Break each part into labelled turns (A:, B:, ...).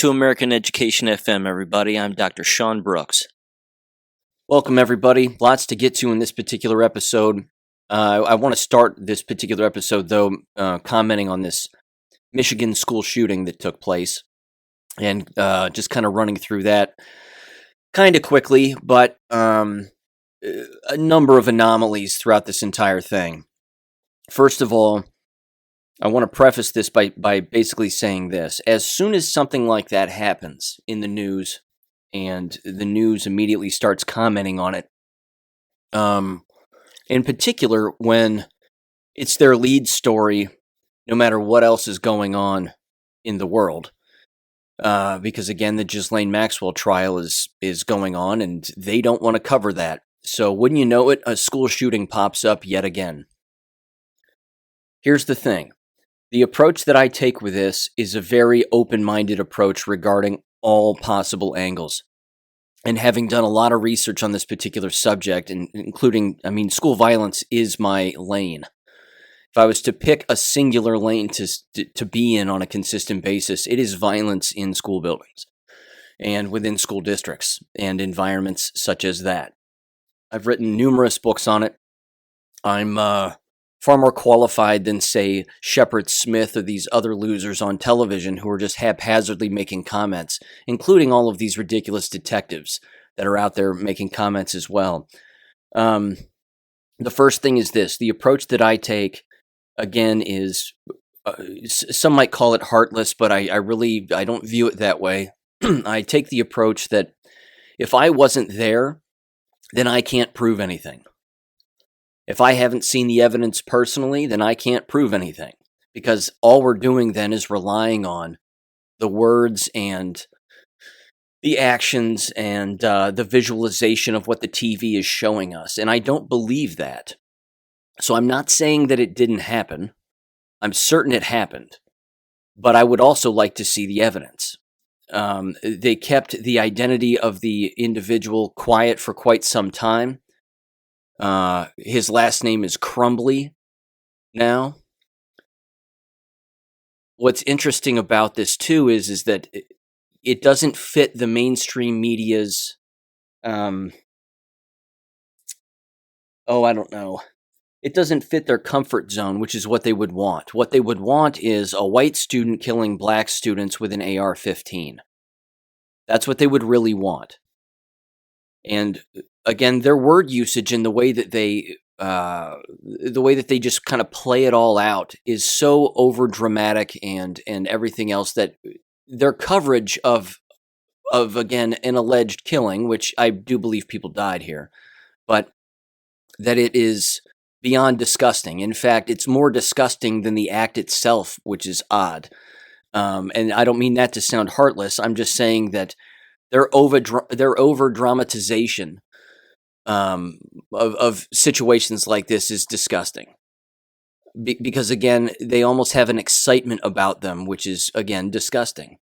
A: to American Education FM, everybody. I'm Dr. Sean Brooks. Welcome, everybody. Lots to get to in this particular episode. I want to start this particular episode, though, commenting on this Michigan school shooting that took place, and just kind of running through that kind of quickly, but a number of anomalies throughout this entire thing. First of all, I want to preface this by basically saying this. As soon as something like that happens in the news, and the news immediately starts commenting on it, in particular when it's their lead story, no matter what else is going on in the world, because again, the Ghislaine Maxwell trial is going on, and they don't want to cover that. So wouldn't you know it, a school shooting pops up yet again. Here's the thing. The approach that I take with this is a very open-minded approach regarding all possible angles. And having done a lot of research on this particular subject, and including, school violence is my lane. If I was to pick a singular lane to be in on a consistent basis, it is violence in school buildings and within school districts and environments such as that. I've written numerous books on it. I'm far more qualified than, say, Shepard Smith or these other losers on television who are just haphazardly making comments, including all of these ridiculous detectives that are out there making comments as well. The first thing is this. The approach that I take, again, is, some might call it heartless, but I don't view it that way. I take the approach that if I wasn't there, then I can't prove anything. If I haven't seen the evidence personally, then I can't prove anything, because all we're doing then is relying on the words and the actions and the visualization of what the TV is showing us, and I don't believe that. So I'm not saying that it didn't happen. I'm certain it happened, but I would also like to see the evidence. They kept the identity of the individual quiet for quite some time. His last name is Crumbly now. What's interesting about this too is that it doesn't fit the mainstream media's, it doesn't fit their comfort zone, which is what they would want. What they would want is a white student killing black students with an AR-15. That's what they would really want. And again, their word usage and the way that they just kind of play it all out is so over dramatic and everything else, that their coverage of again an alleged killing, which I do believe people died here, but that it is beyond disgusting. In fact, it's more disgusting than the act itself, which is odd. And I don't mean that to sound heartless. I'm just saying that their over dramatization of situations like this is disgusting. Because again, they almost have an excitement about them, which is again disgusting.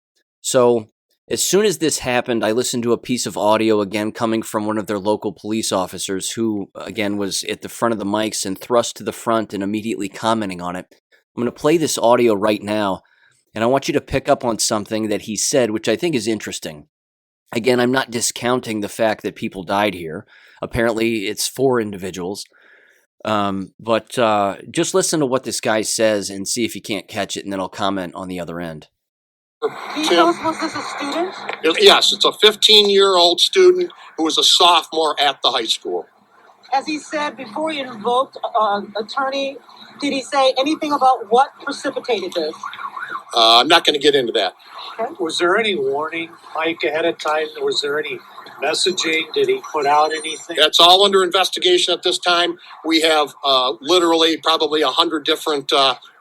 A: So as soon as this happened, I listened to a piece of audio again coming from one of their local police officers who again was at the front of the mics and thrust to the front and immediately commenting on it. I'm going to play this audio right now, and I want you to pick up on something that he said, which I think is interesting. Again, I'm not discounting the fact that people died here. Apparently, it's 4 individuals. But just listen to what this guy says and see if you can't catch it, and then I'll comment on the other end.
B: Can you tell us, was this a student?
C: Yes, it's a 15-year-old student who was a sophomore at the high school.
B: As he said before he invoked attorney, did he say anything about what precipitated this?
C: I'm not going to get into that.
D: Okay. Was there any warning, Mike, ahead of time? Was there any messaging? Did he put out anything?
C: That's all under investigation at this time. We have literally probably 100 different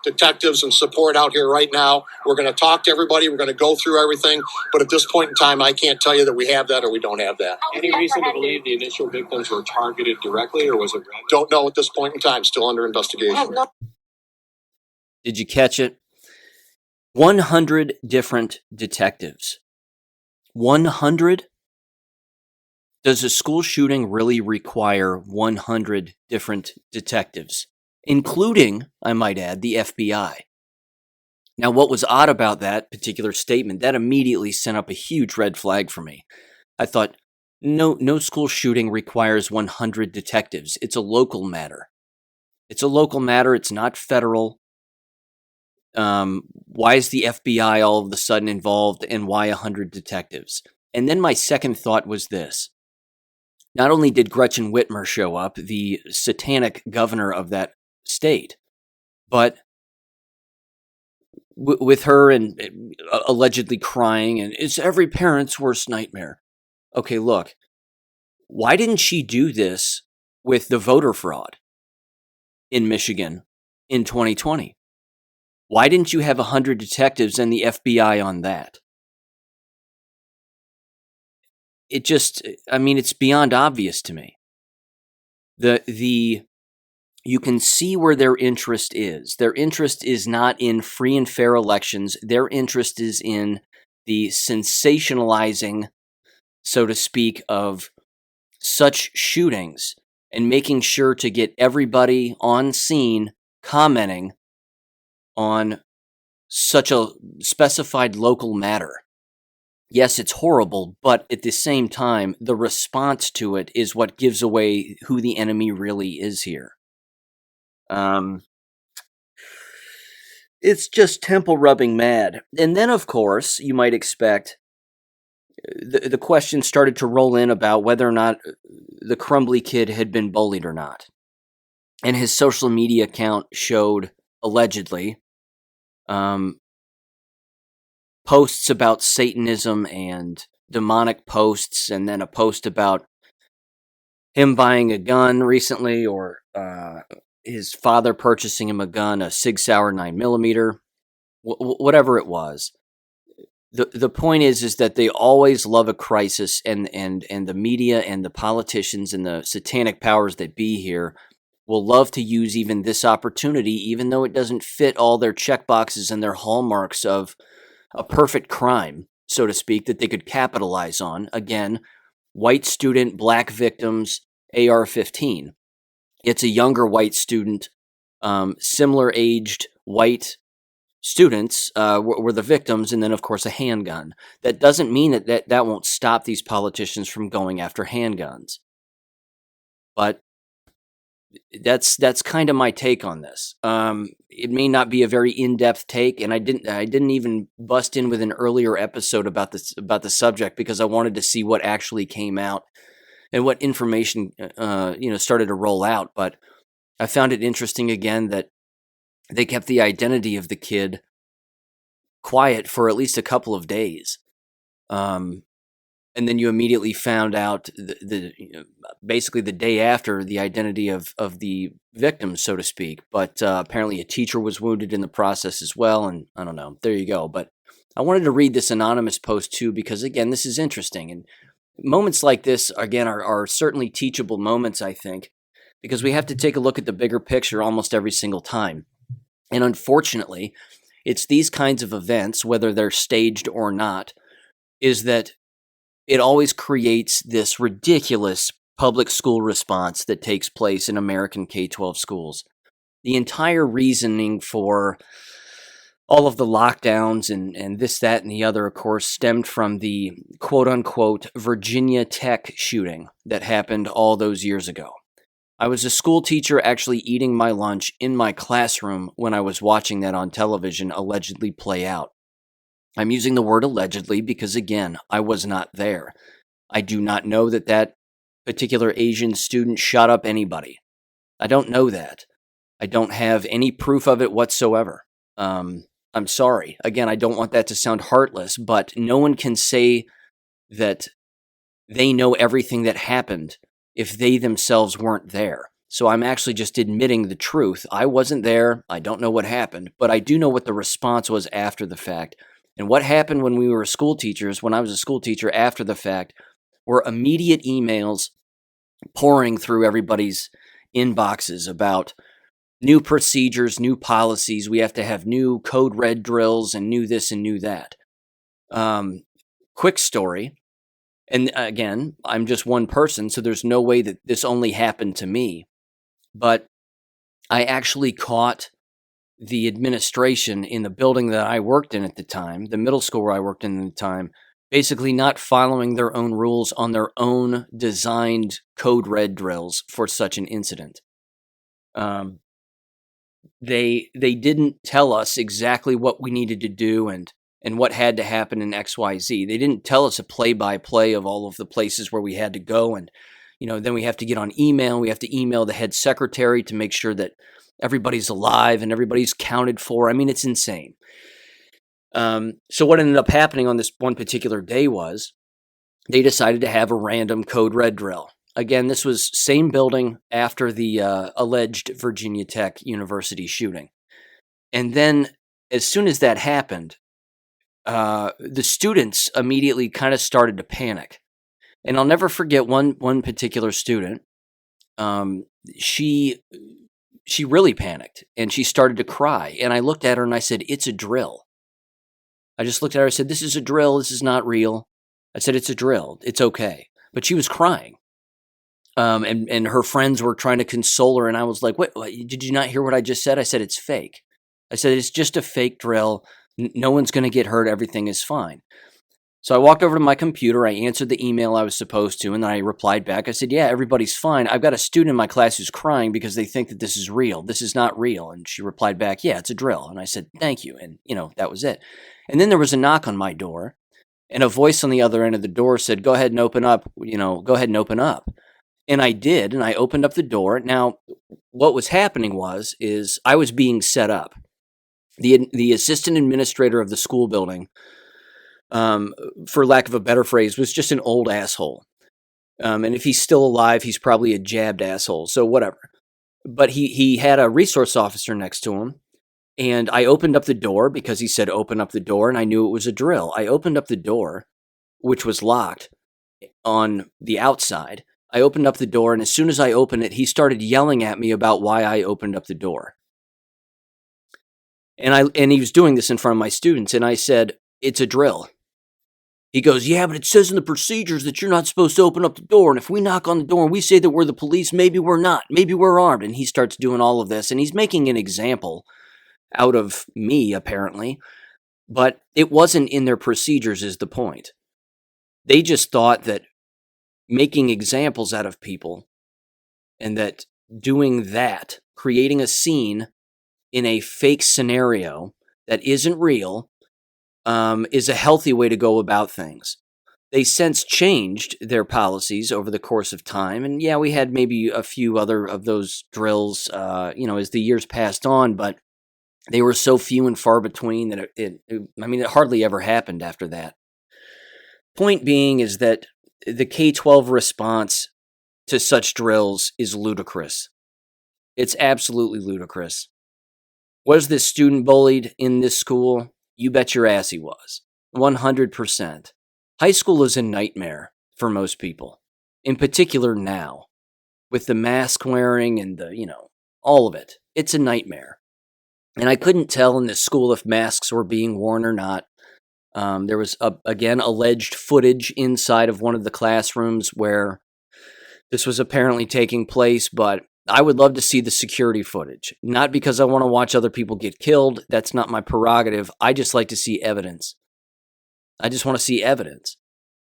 C: detectives and support out here right now. We're going to talk to everybody. We're going to go through everything. But at this point in time, I can't tell you that we have that or we don't have that.
E: Any reason to believe the initial victims were targeted directly, or was it random?
C: Don't know at this point in time. Still under investigation.
A: Did you catch it? 100 different detectives. 100? Does a school shooting really require 100 different detectives, including, I might add, the FBI? Now, what was odd about that particular statement, that immediately sent up a huge red flag for me. I thought, no school shooting requires 100 detectives. It's a local matter. It's a local matter. It's not federal. Why is the FBI all of a sudden involved, and why 100 detectives? And then my second thought was this. Not only did Gretchen Whitmer show up, the satanic governor of that state, but with her and allegedly crying, and it's every parent's worst nightmare. Okay, look, why didn't she do this with the voter fraud in Michigan in 2020? Why didn't you have 100 detectives and the FBI on that? It's beyond obvious to me. You can see where their interest is. Their interest is not in free and fair elections. Their interest is in the sensationalizing, so to speak, of such shootings and making sure to get everybody on scene commenting on such a specified local matter. Yes, it's horrible, but at the same time, the response to it is what gives away who the enemy really is here. It's just temple rubbing mad. And then, of course, you might expect the question started to roll in about whether or not the Crumbly kid had been bullied or not. And his social media account showed, allegedly, posts about Satanism and demonic posts, and then a post about him buying a gun recently, or his father purchasing him a gun, a Sig Sauer 9mm, whatever it was. The point is that they always love a crisis, and the media and the politicians and the satanic powers that be here will love to use even this opportunity, even though it doesn't fit all their checkboxes and their hallmarks of a perfect crime, so to speak, that they could capitalize on. Again, white student, black victims, AR-15. It's a younger white student, similar aged white students were the victims, and then, of course, a handgun. That doesn't mean that won't stop these politicians from going after handguns. But that's kind of my take on this. It may not be a very in-depth take, and I didn't even bust in with an earlier episode about the subject because I wanted to see what actually came out and what information started to roll out. But I found it interesting again that they kept the identity of the kid quiet for at least a couple of days. And then you immediately found out basically the day after the identity of the victim, so to speak. But apparently a teacher was wounded in the process as well. And I don't know, there you go. But I wanted to read this anonymous post too, because again, this is interesting. And moments like this, again, are certainly teachable moments, I think, because we have to take a look at the bigger picture almost every single time. And unfortunately, it's these kinds of events, whether they're staged or not, is that it always creates this ridiculous public school response that takes place in American K-12 schools. The entire reasoning for all of the lockdowns and this, that, and the other, of course, stemmed from the quote-unquote Virginia Tech shooting that happened all those years ago. I was a school teacher actually eating my lunch in my classroom when I was watching that on television allegedly play out. I'm using the word allegedly because, again, I was not there. I do not know that particular Asian student shot up anybody. I don't know that. I don't have any proof of it whatsoever. I'm sorry. Again, I don't want that to sound heartless, but no one can say that they know everything that happened if they themselves weren't there. So I'm actually just admitting the truth. I wasn't there. I don't know what happened, but I do know what the response was after the fact. And what happened when we were school teachers, when I was a school teacher after the fact, were immediate emails pouring through everybody's inboxes about new procedures, new policies. We have to have new code red drills and new this and new that. Quick story. And again, I'm just one person, so there's no way that this only happened to me. But I actually caught the administration in the building that I worked in at the time, the middle school where I worked in at the time, basically not following their own rules on their own designed code red drills for such an incident. They didn't tell us exactly what we needed to do and what had to happen in XYZ. They didn't tell us a play-by-play of all of the places where we had to go, and then we have to get on email. We have to email the head secretary to make sure that everybody's alive and everybody's counted for. I mean, it's insane. So what ended up happening on this one particular day was they decided to have a random code red drill. Again, this was same building after the alleged Virginia Tech University shooting. And then as soon as that happened, the students immediately kind of started to panic. And I'll never forget one particular student. She really panicked and she started to cry. And I looked at her and I said, "It's a drill." I just looked at her. I said, "This is a drill. This is not real." I said, "It's a drill. It's okay." But she was crying. And her friends were trying to console her. And I was like, what, did you not hear what I just said? I said, "It's fake." I said, "It's just a fake drill. No one's going to get hurt. Everything is fine." So I walked over to my computer. I answered the email I was supposed to. And then I replied back. I said, "Yeah, everybody's fine. I've got a student in my class who's crying because they think that this is real. This is not real." And she replied back, "Yeah, it's a drill." And I said, "Thank you." And, that was it. And then there was a knock on my door. And a voice on the other end of the door said, "Go ahead and open up. Go ahead and open up." And I did, and I opened up the door. Now, what was happening is I was being set up. The assistant administrator of the school building, for lack of a better phrase, was just an old asshole. And if he's still alive, he's probably a jabbed asshole, so whatever. But he had a resource officer next to him, and I opened up the door because he said open up the door, and I knew it was a drill. I opened up the door, which was locked on the outside. I opened up the door, and as soon as I opened it, he started yelling at me about why I opened up the door. And he was doing this in front of my students, and I said, "It's a drill." He goes, "Yeah, but it says in the procedures that you're not supposed to open up the door, and if we knock on the door and we say that we're the police, maybe we're not, maybe we're armed." And he starts doing all of this, and he's making an example out of me, apparently, but it wasn't in their procedures is the point. They just thought that making examples out of people and that doing that, creating a scene in a fake scenario that isn't real, is a healthy way to go about things. They since changed their policies over the course of time. And yeah, we had maybe a few other of those drills, as the years passed on, but they were so few and far between that it hardly ever happened after that. Point being is that the K-12 response to such drills is ludicrous. It's absolutely ludicrous. Was this student bullied in this school? You bet your ass he was. 100%. High school is a nightmare for most people. In particular now. With the mask wearing and all of it. It's a nightmare. And I couldn't tell in this school if masks were being worn or not. There was, again, alleged footage inside of one of the classrooms where this was apparently taking place, but I would love to see the security footage. Not because I want to watch other people get killed. That's not my prerogative. I just like to see evidence. I just want to see evidence.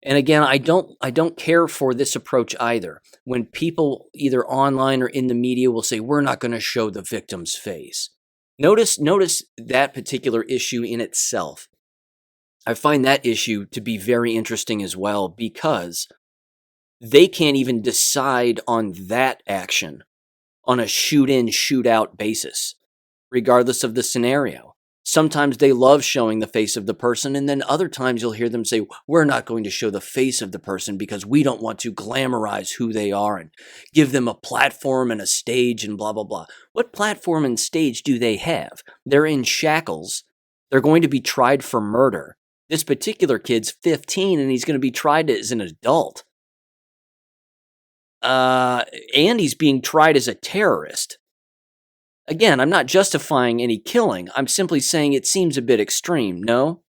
A: And again, I don't care for this approach either. When people either online or in the media will say, "We're not going to show the victim's face." Notice that particular issue in itself. I find that issue to be very interesting as well because they can't even decide on that action on a shoot-in, shoot-out basis, regardless of the scenario. Sometimes they love showing the face of the person, and then other times you'll hear them say, "We're not going to show the face of the person because we don't want to glamorize who they are and give them a platform and a stage and blah, blah, blah." What platform and stage do they have? They're in shackles. They're going to be tried for murder. This particular kid's 15, and he's going to be tried as an adult. And he's being tried as a terrorist. Again, I'm not justifying any killing. I'm simply saying it seems a bit extreme, no?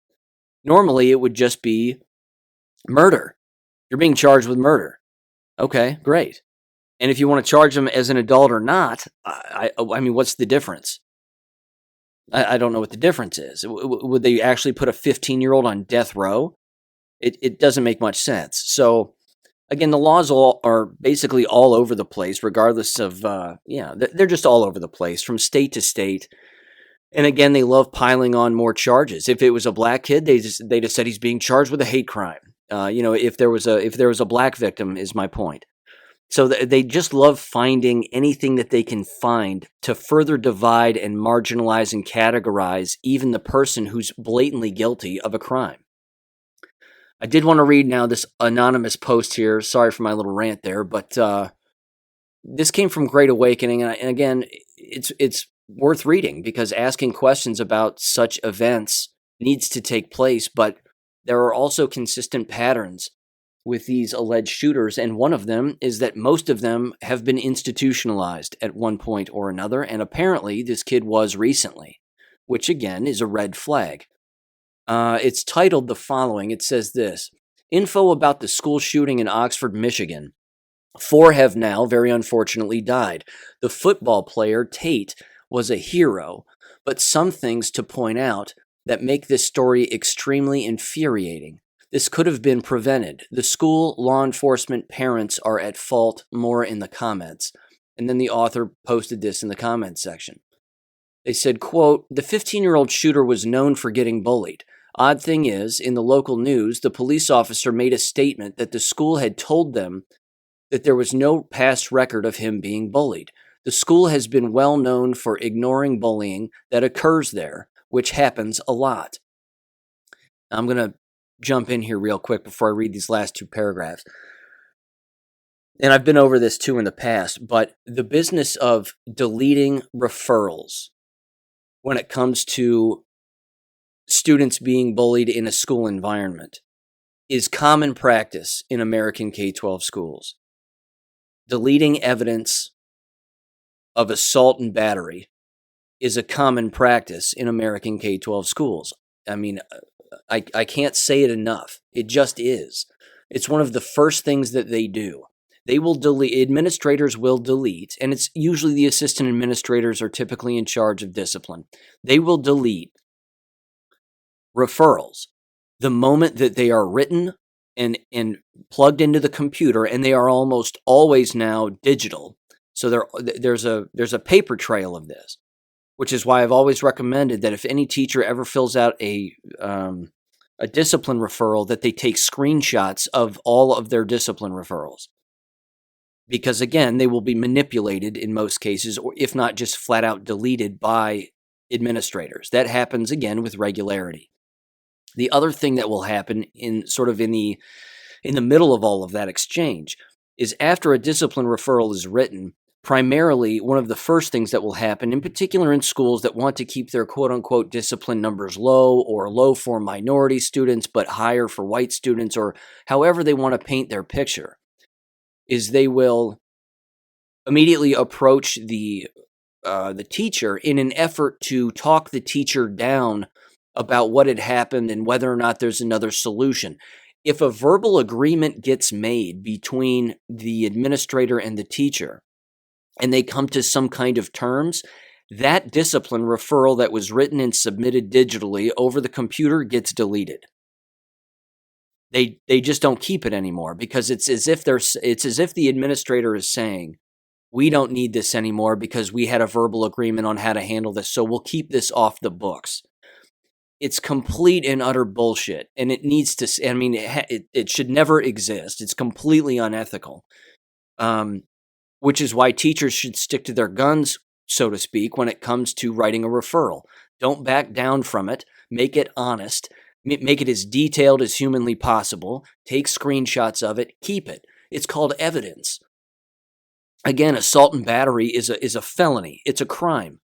A: Normally, it would just be murder. You're being charged with murder. Okay, great. And if you want to charge him as an adult or not, I mean, what's the difference? I don't know what the difference is. Would they actually put a 15-year-old on death row? It doesn't make much sense. So again, the laws are basically all over the place, regardless of, they're just all over the place from state to state. And again, they love piling on more charges. If it was a black kid, they just said he's being charged with a hate crime. If there was a black victim, is my point. So they just love finding anything that they can find to further divide and marginalize and categorize even the person who's blatantly guilty of a crime. I did want to read now this anonymous post here. Sorry for my little rant there, but this came from Great Awakening, and again, it's worth reading because asking questions about such events needs to take place, but there are also consistent patterns with these alleged shooters, and one of them is that most of them have been institutionalized at one point or another, and apparently this kid was recently, which again is a red flag. It's titled the following. It says this: info about the school shooting in Oxford, Michigan. 4 have now, very unfortunately, died. The football player, Tate, was a hero, but some things to point out that make this story extremely infuriating. This could have been prevented. The school, law enforcement, parents are at fault. More in the comments. And then the author posted this in the comments section. They said, quote, the 15-year-old shooter was known for getting bullied. Odd thing is, in the local news, the police officer made a statement that the school had told them that there was no past record of him being bullied. The school has been well known for ignoring bullying that occurs there, which happens a lot. I'm going to jump in here real quick before I read these last 2 paragraphs. And I've been over this too in the past, but the business of deleting referrals when it comes to students being bullied in a school environment is common practice in American K-12 schools. Deleting evidence of assault and battery is a common practice in American K-12 schools. I mean, I can't say it enough. It just is. It's one of the first things that they do. They will delete, administrators will delete, and it's usually the assistant administrators are typically in charge of discipline. They will delete referrals the moment that they are written and plugged into the computer, and they are almost always now digital. So there's a paper trail of this, which is why I've always recommended that if any teacher ever fills out a discipline referral, that they take screenshots of all of their discipline referrals. Because again, they will be manipulated in most cases, or if not just flat out deleted by administrators. That happens again with regularity. The other thing that will happen in the middle of all of that exchange is after a discipline referral is written, primarily one of the first things that will happen, in particular in schools that want to keep their quote-unquote discipline numbers low, or low for minority students but higher for white students, or however they want to paint their picture, is they will immediately approach the teacher in an effort to talk the teacher down about what had happened and whether or not there's another solution. If a verbal agreement gets made between the administrator and the teacher, and they come to some kind of terms, that discipline referral that was written and submitted digitally over the computer gets deleted. They just don't keep it anymore, because it's as if the administrator is saying, we don't need this anymore because we had a verbal agreement on how to handle this, so we'll keep this off the books. It's complete and utter bullshit, and it needs to. I mean, it should never exist. It's completely unethical. Which is why teachers should stick to their guns, so to speak, when it comes to writing a referral. Don't back down from it. Make it honest. Make it as detailed as humanly possible. Take screenshots of it. Keep it. It's called evidence. Again, assault and battery is a felony. It's a crime.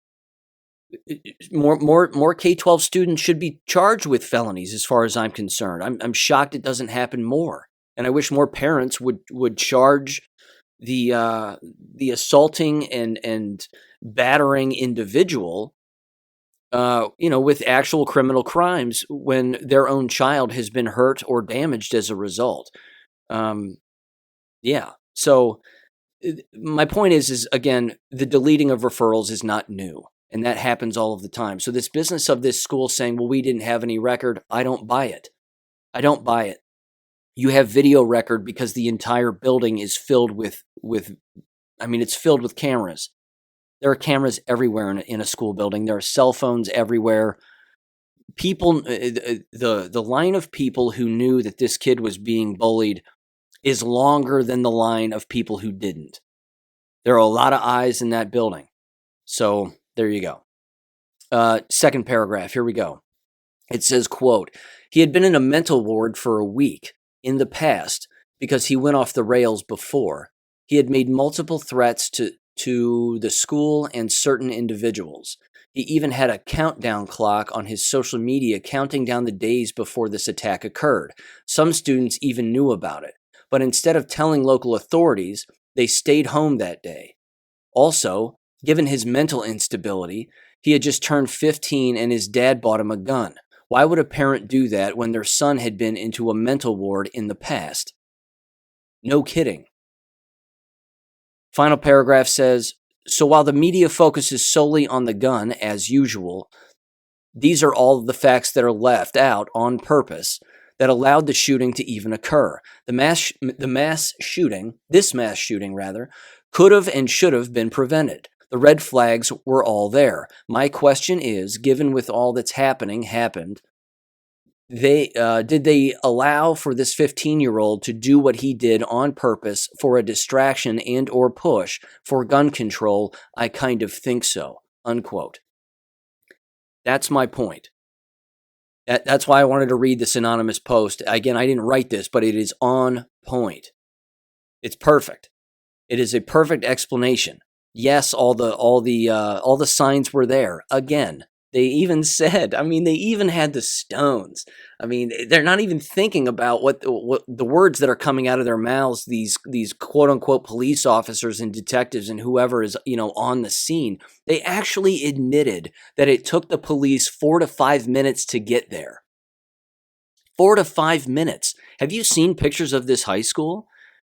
A: More K-12 students should be charged with felonies, as far as I'm concerned. I'm shocked it doesn't happen more, and I wish more parents would charge the assaulting and battering individual, with actual criminal crimes when their own child has been hurt or damaged as a result. So my point is again, the deleting of referrals is not new. And that happens all of the time. So this business of this school saying, well, we didn't have any record, I don't buy it. I don't buy it. You have video record because the entire building is filled with it's filled with cameras. There are cameras everywhere in a school building. There are cell phones everywhere. People, the line of people who knew that this kid was being bullied is longer than the line of people who didn't. There are a lot of eyes in that building. So there you go. Second paragraph, here we go. It says, quote, he had been in a mental ward for a week in the past because he went off the rails before. He had made multiple threats to the school and certain individuals. He even had a countdown clock on his social media counting down the days before this attack occurred. Some students even knew about it. But instead of telling local authorities, they stayed home that day. Also, given his mental instability, he had just turned 15 and his dad bought him a gun. Why would a parent do that when their son had been into a mental ward in the past? No kidding. Final paragraph says, so while the media focuses solely on the gun, as usual, these are all of the facts that are left out on purpose that allowed the shooting to even occur. This mass shooting, could have and should have been prevented. The red flags were all there. My question is, given with all that's happened, did they allow for this 15-year-old to do what he did on purpose for a distraction and or push for gun control? I kind of think so, unquote. That's my point. That's why I wanted to read this anonymous post. Again, I didn't write this, but it is on point. It's perfect. It is a perfect explanation. Yes, all the signs were there. Again, they even said, they even had the stones. They're not even thinking about what the words that are coming out of their mouths, these quote unquote police officers and detectives and whoever is, on the scene. They actually admitted that it took the police 4 to 5 minutes to get there. 4 to 5 minutes. Have you seen pictures of this high school?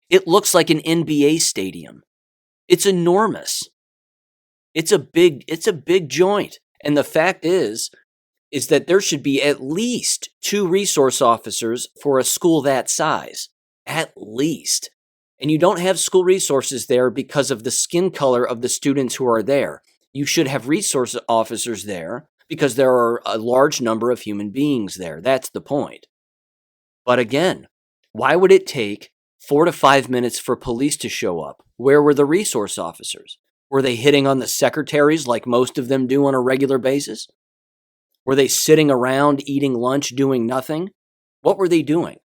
A: It looks like an NBA stadium. It's enormous. It's a big joint. And the fact is that there should be at least 2 resource officers for a school that size. At least. And you don't have school resources there because of the skin color of the students who are there. You should have resource officers there because there are a large number of human beings there. That's the point. But again, why would it take 4 to 5 minutes for police to show up? Where were the resource officers? Were they hitting on the secretaries like most of them do on a regular basis? Were they sitting around eating lunch doing nothing? What were they doing?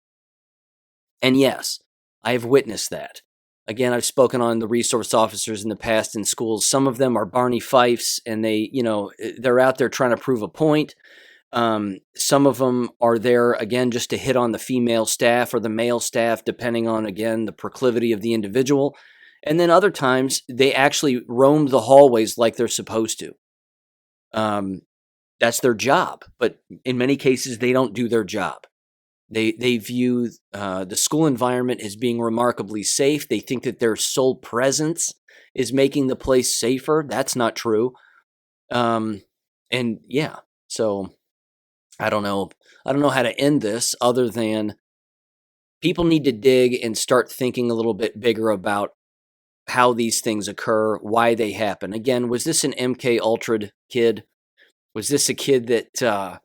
A: And yes, I have witnessed that. Again, I've spoken on the resource officers in the past in schools. Some of them are Barney Fifes and they're out there trying to prove a point. Some of them are there, again, just to hit on the female staff or the male staff, depending on, again, the proclivity of the individual. And then other times, they actually roam the hallways like they're supposed to. That's their job. But in many cases, they don't do their job. They view the school environment as being remarkably safe. They think that their sole presence is making the place safer. That's not true. So I don't know how to end this other than people need to dig and start thinking a little bit bigger about how these things occur, why they happen. Again, was this an MK Ultra kid? Was this a kid that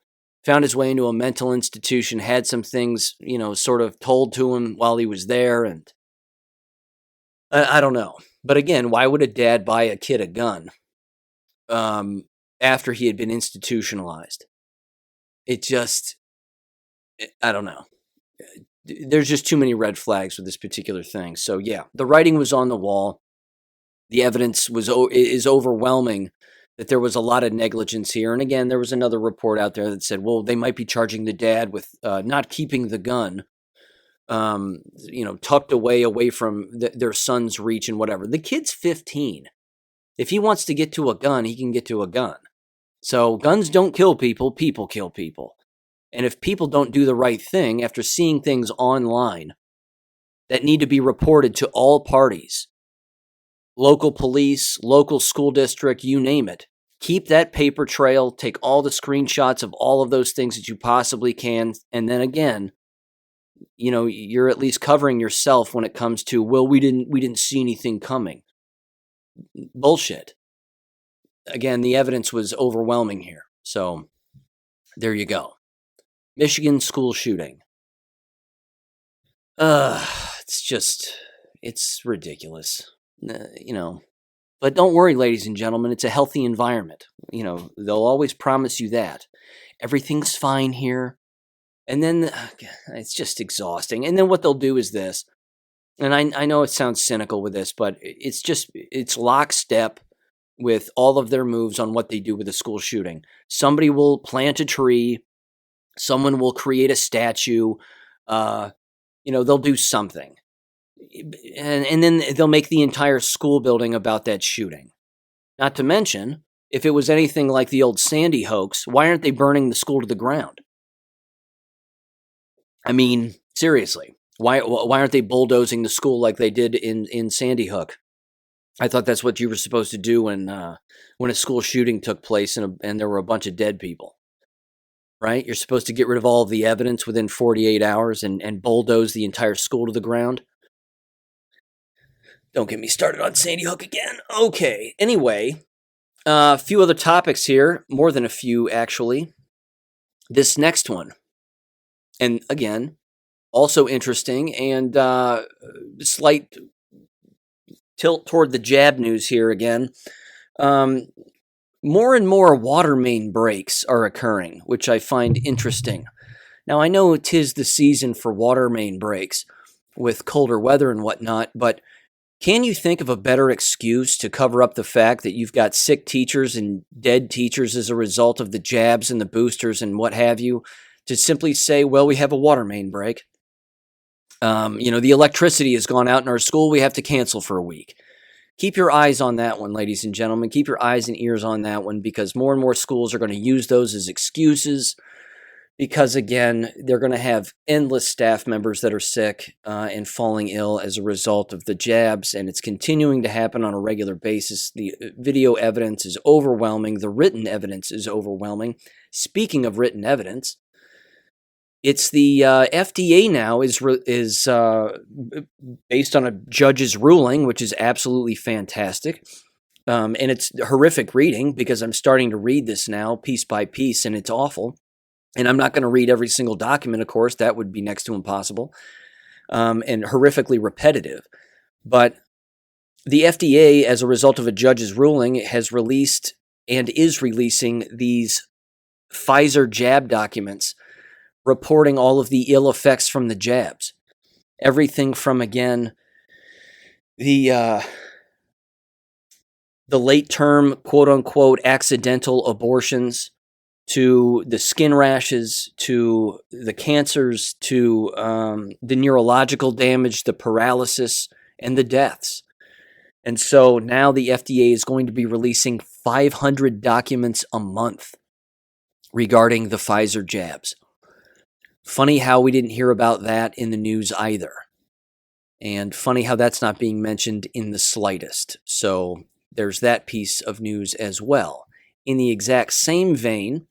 A: found his way into a mental institution, had some things, sort of told to him while he was there? And I don't know. But again, why would a dad buy a kid a gun after he had been institutionalized? I don't know. There's just too many red flags with this particular thing. So yeah, the writing was on the wall. The evidence is overwhelming that there was a lot of negligence here. And again, there was another report out there that said, well, they might be charging the dad with not keeping the gun, tucked away from their son's reach and whatever. The kid's 15. If he wants to get to a gun, he can get to a gun. So guns don't kill people, people kill people. And if people don't do the right thing after seeing things online that need to be reported to all parties, local police, local school district, you name it, Keep that paper trail, take all the screenshots of all of those things that you possibly can, and then again, you're at least covering yourself when it comes to, well, we didn't see anything coming. Bullshit. Again, the evidence was overwhelming here. So there you go. Michigan school shooting. It's ridiculous. But don't worry, ladies and gentlemen, it's a healthy environment. They'll always promise you that. Everything's fine here. And then it's just exhausting. And then what they'll do is this. And I know it sounds cynical with this, but it's lockstep with all of their moves on what they do with a school shooting. Somebody will plant a tree. Someone will create a statue. They'll do something. And then they'll make the entire school building about that shooting. Not to mention, if it was anything like the old Sandy hoax, why aren't they burning the school to the ground? I mean, seriously, why aren't they bulldozing the school like they did in Sandy Hook? I thought that's what you were supposed to do when a school shooting took place and there were a bunch of dead people. Right? You're supposed to get rid of all of the evidence within 48 hours and bulldoze the entire school to the ground. Don't get me started on Sandy Hook again. Okay. Anyway, a few other topics here. More than a few, actually. This next one. And again, also interesting and slight tilt toward the jab news here again. More and more water main breaks are occurring, which I find interesting. Now, I know 'tis the season for water main breaks with colder weather and whatnot, but can you think of a better excuse to cover up the fact that you've got sick teachers and dead teachers as a result of the jabs and the boosters and what have you, to simply say, well, we have a water main break. The electricity has gone out in our school. We have to cancel for a week. Keep your eyes on that one, ladies and gentlemen. Keep your eyes and ears on that one, because more and more schools are going to use those as excuses because, again, they're going to have endless staff members that are sick and falling ill as a result of the jabs, and it's continuing to happen on a regular basis. The video evidence is overwhelming. The written evidence is overwhelming. Speaking of written evidence, it's the FDA now is based on a judge's ruling, which is absolutely fantastic. And it's horrific reading because I'm starting to read this now piece by piece, and it's awful. And I'm not going to read every single document, of course. That would be next to impossible and horrifically repetitive. But the FDA, as a result of a judge's ruling, has released and is releasing these Pfizer jab documents reporting all of the ill effects from the jabs. Everything from, again, the late-term, quote-unquote, accidental abortions, to the skin rashes, to the cancers, to the neurological damage, the paralysis, and the deaths. And so now the FDA is going to be releasing 500 documents a month regarding the Pfizer jabs. Funny how we didn't hear about that in the news either. And funny how that's not being mentioned in the slightest. So there's that piece of news as well. In the exact same vein,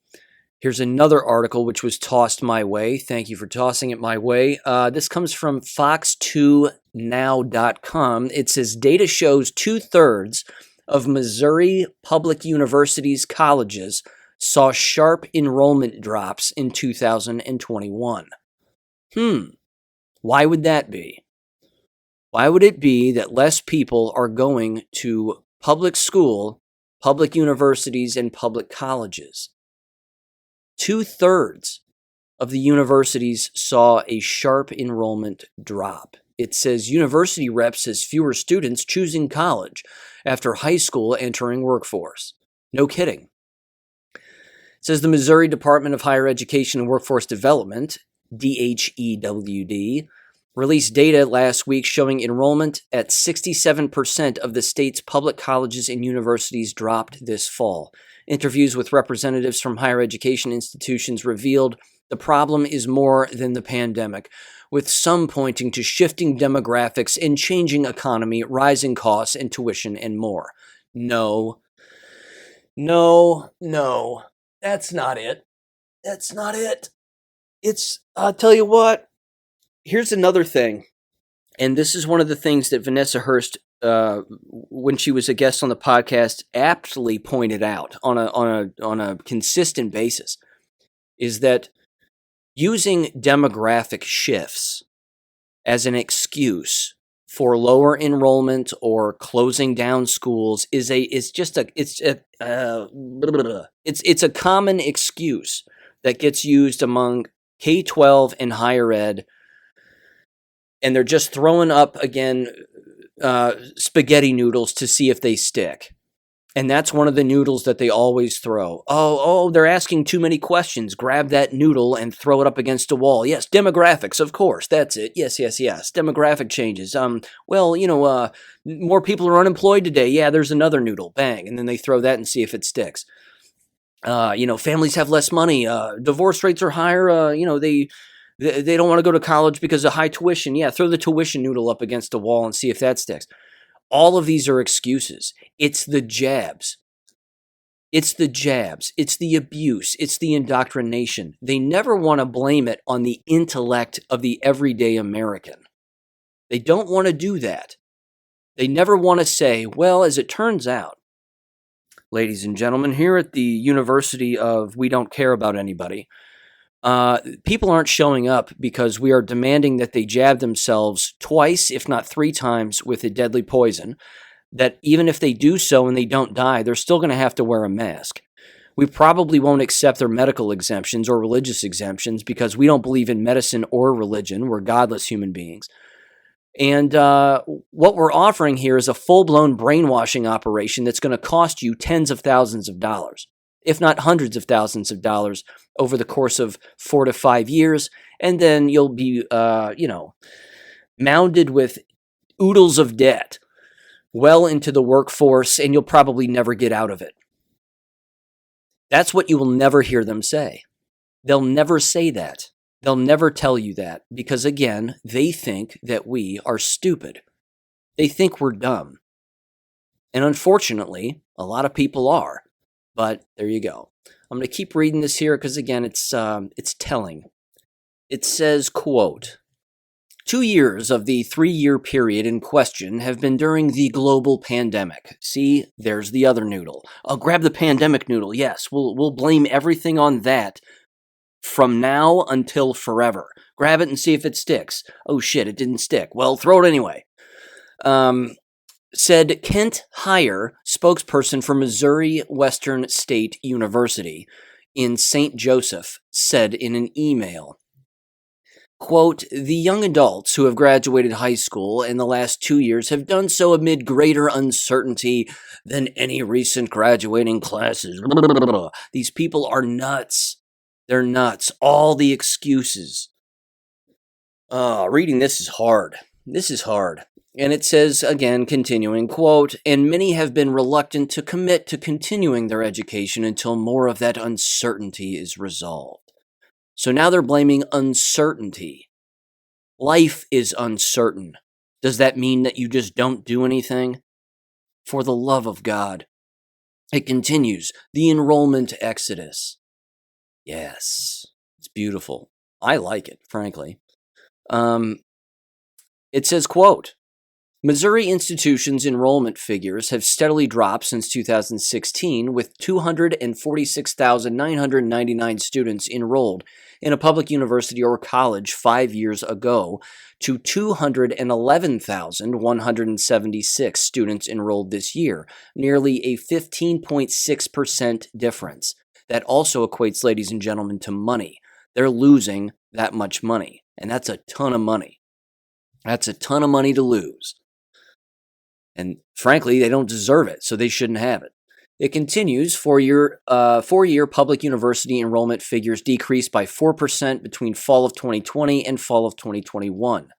A: here's another article which was tossed my way. Thank you for tossing it my way. This comes from fox2now.com. It says data shows 2/3 of Missouri public universities' colleges saw sharp enrollment drops in 2021. Why would that be? Why would it be that less people are going to public school, public universities, and public colleges? 2/3 of the universities saw a sharp enrollment drop. It says university rep says fewer students choosing college after high school entering workforce. No kidding. It says the Missouri Department of Higher Education and Workforce Development, DHEWD, released data last week showing enrollment at 67% of the state's public colleges and universities dropped this fall. Interviews with representatives from higher education institutions revealed the problem is more than the pandemic, with some pointing to shifting demographics and changing economy, rising costs, and tuition, and more. No, No, that's not it. That's not it. I'll tell you what, here's another thing. And this is one of the things that Vanessa Hurst, when she was a guest on the podcast, aptly pointed out on a consistent basis, is that using demographic shifts as an excuse for lower enrollment or closing down schools it's a common excuse that gets used among K-12 and higher ed, and they're just throwing up again spaghetti noodles to see if they stick. And that's one of the noodles that they always throw. Oh, they're asking too many questions. Grab that noodle and throw it up against a wall. Yes, demographics, of course. That's it. Yes. Demographic changes. More people are unemployed today. Yeah, there's another noodle. Bang. And then they throw that and see if it sticks. Families have less money. Divorce rates are higher. They don't want to go to college because of high tuition. Yeah, throw the tuition noodle up against a wall and see if that sticks. All of these are excuses. It's the jabs. It's the abuse. It's the indoctrination. They never want to blame it on the intellect of the everyday American. They don't want to do that. They never want to say, well, as it turns out, ladies and gentlemen, here at the University of We Don't Care About Anybody, people aren't showing up because we are demanding that they jab themselves twice, if not 3 times, with a deadly poison, that even if they do so and they don't die, they're still going to have to wear a mask. We probably won't accept their medical exemptions or religious exemptions because we don't believe in medicine or religion. We're godless human beings. And what we're offering here is a full-blown brainwashing operation that's going to cost you tens of thousands of dollars, if not hundreds of thousands of dollars over the course of 4 to 5 years. And then you'll be, mounded with oodles of debt well into the workforce, and you'll probably never get out of it. That's what you will never hear them say. They'll never say that. They'll never tell you that because, again, they think that we are stupid. They think we're dumb. And unfortunately, a lot of people are. But there you go. I'm going to keep reading this here because, again, it's telling. It says, quote, 2 years of the 3-year period in question have been during the global pandemic. See, there's the other noodle. I'll grab the pandemic noodle. Yes, we'll blame everything on that from now until forever. Grab it and see if it sticks. Oh shit, it didn't stick. Well, throw it anyway. Said Kent Heyer, spokesperson for Missouri Western State University in St. Joseph, said in an email, quote, the young adults who have graduated high school in the last 2 years have done so amid greater uncertainty than any recent graduating classes. These people are nuts. They're nuts. All the excuses. Reading this is hard. This is hard. And it says, again, continuing, quote, and many have been reluctant to commit to continuing their education until more of that uncertainty is resolved. So now they're blaming uncertainty. Life is uncertain. Does that mean that you just don't do anything? For the love of God. It continues, the enrollment exodus. Yes, it's beautiful. I like it, frankly. It says, quote, Missouri institutions' enrollment figures have steadily dropped since 2016, with 246,999 students enrolled in a public university or college 5 years ago to 211,176 students enrolled this year, nearly a 15.6% difference. That also equates, ladies and gentlemen, to money. They're losing that much money, and that's a ton of money. That's a ton of money to lose. And frankly, they don't deserve it, so they shouldn't have it. It continues, four-year public university enrollment figures decreased by 4% between fall of 2020 and fall of 2021,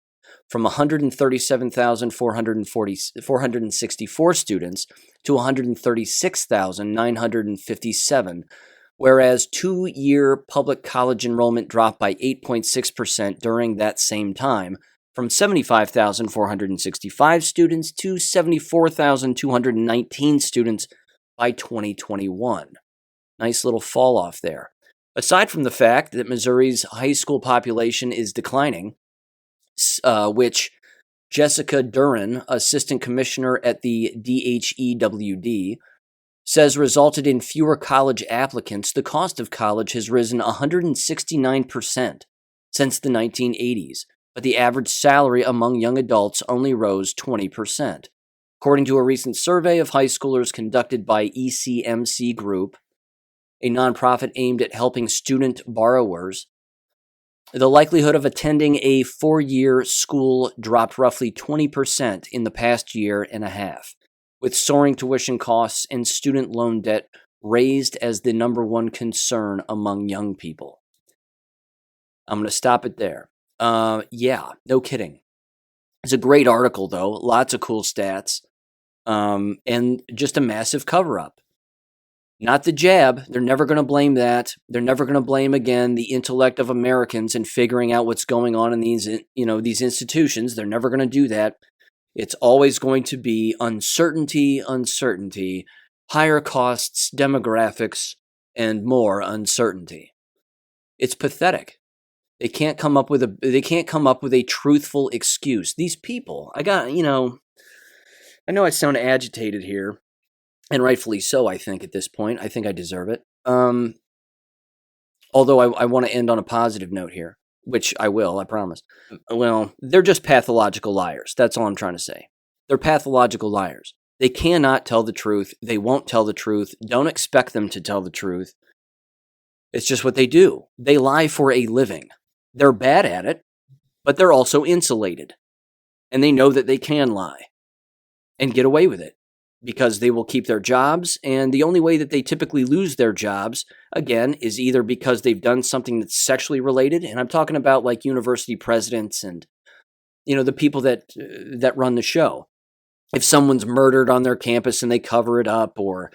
A: from 137,464 students to 136,957, whereas 2-year public college enrollment dropped by 8.6% during that same time, from 75,465 students to 74,219 students by 2021. Nice little fall off there. Aside from the fact that Missouri's high school population is declining, which Jessica Duran, assistant commissioner at the DHEWD, says resulted in fewer college applicants, the cost of college has risen 169% since the 1980s, but the average salary among young adults only rose 20%. According to a recent survey of high schoolers conducted by ECMC Group, a nonprofit aimed at helping student borrowers, the likelihood of attending a 4-year school dropped roughly 20% in the past year and a half, with soaring tuition costs and student loan debt raised as the number one concern among young people. I'm going to stop it there. Yeah, no kidding. It's a great article, though. Lots of cool stats. And just a massive cover-up. Not the jab. They're never going to blame that. They're never going to blame, again, the intellect of Americans and figuring out what's going on in these institutions. They're never going to do that. It's always going to be uncertainty, higher costs, demographics, and more uncertainty. It's pathetic. They can't come up with a truthful excuse. These people, I know I sound agitated here, and rightfully so, I think, at this point. I think I deserve it. Although I want to end on a positive note here, which I will, I promise. Well, they're just pathological liars. That's all I'm trying to say. They're pathological liars. They cannot tell the truth. They won't tell the truth. Don't expect them to tell the truth. It's just what they do. They lie for a living. They're bad at it, but they're also insulated. And they know that they can lie and get away with it because they will keep their jobs. And the only way that they typically lose their jobs, again, is either because they've done something that's sexually related. And I'm talking about like university presidents and, the people that run the show. If someone's murdered on their campus and they cover it up, or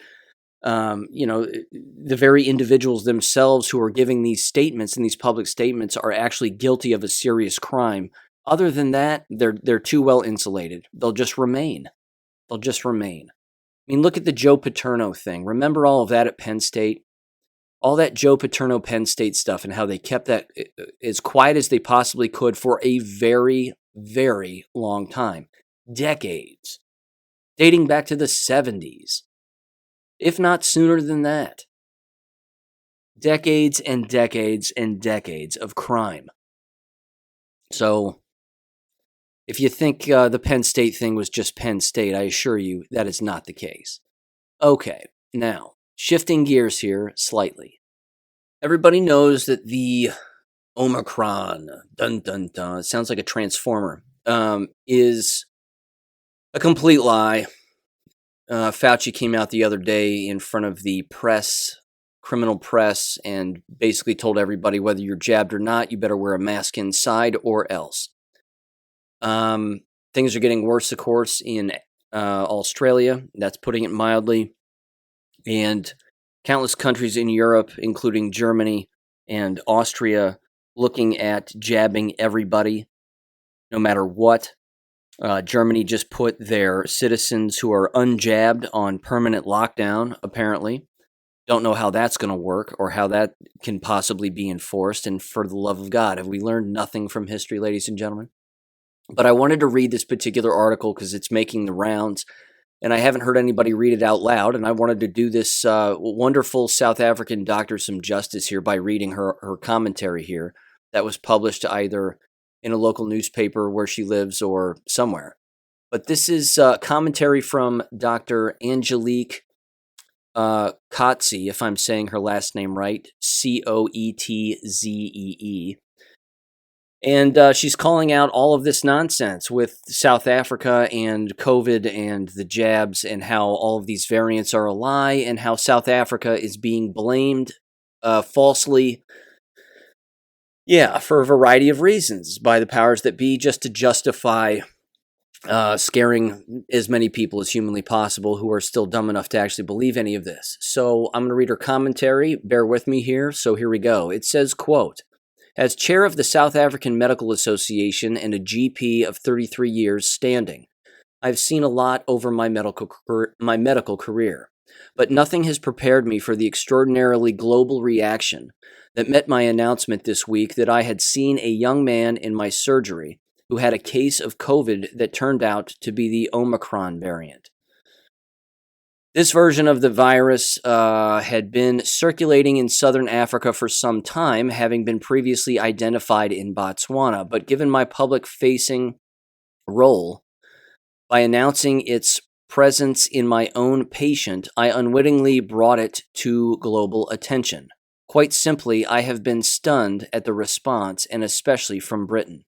A: the very individuals themselves who are giving these statements and these public statements are actually guilty of a serious crime. Other than that, they're too well insulated. They'll just remain. I mean, look at the Joe Paterno thing. Remember all of that at Penn State? All that Joe Paterno Penn State stuff and how they kept that as quiet as they possibly could for a very, very long time. Decades. Dating back to the 70s. If not sooner than that. Decades and decades and decades of crime. So, if you think the Penn State thing was just Penn State, I assure you that is not the case. Okay, now, shifting gears here slightly. Everybody knows that the Omicron, it sounds like a transformer, is a complete lie. Fauci came out the other day in front of the press, criminal press, and basically told everybody whether you're jabbed or not, you better wear a mask inside or else. Things are getting worse, of course, in Australia. That's putting it mildly. And countless countries in Europe, including Germany and Austria, looking at jabbing everybody, no matter what. Germany just put their citizens who are unjabbed on permanent lockdown, apparently. Don't know how that's going to work or how that can possibly be enforced. And for the love of God, have we learned nothing from history, ladies and gentlemen? But I wanted to read this particular article because it's making the rounds, and I haven't heard anybody read it out loud, and I wanted to do this wonderful South African doctor some justice here by reading her commentary here that was published either in a local newspaper where she lives or somewhere. But this is commentary from Dr. Angelique Coetzee, if I'm saying her last name right, Coetzee. And she's calling out all of this nonsense with South Africa and COVID and the jabs and how all of these variants are a lie and how South Africa is being blamed falsely, for a variety of reasons by the powers that be just to justify scaring as many people as humanly possible who are still dumb enough to actually believe any of this. So I'm going to read her commentary. Bear with me here. So here we go. It says, quote, "As chair of the South African Medical Association and a GP of 33 years standing, I've seen a lot over my medical career, but nothing has prepared me for the extraordinarily global reaction that met my announcement this week that I had seen a young man in my surgery who had a case of COVID that turned out to be the Omicron variant. This version of the virus had been circulating in southern Africa for some time, having been previously identified in Botswana, but given my public-facing role, by announcing its presence in my own patient, I unwittingly brought it to global attention. Quite simply, I have been stunned at the response, and especially from Britain.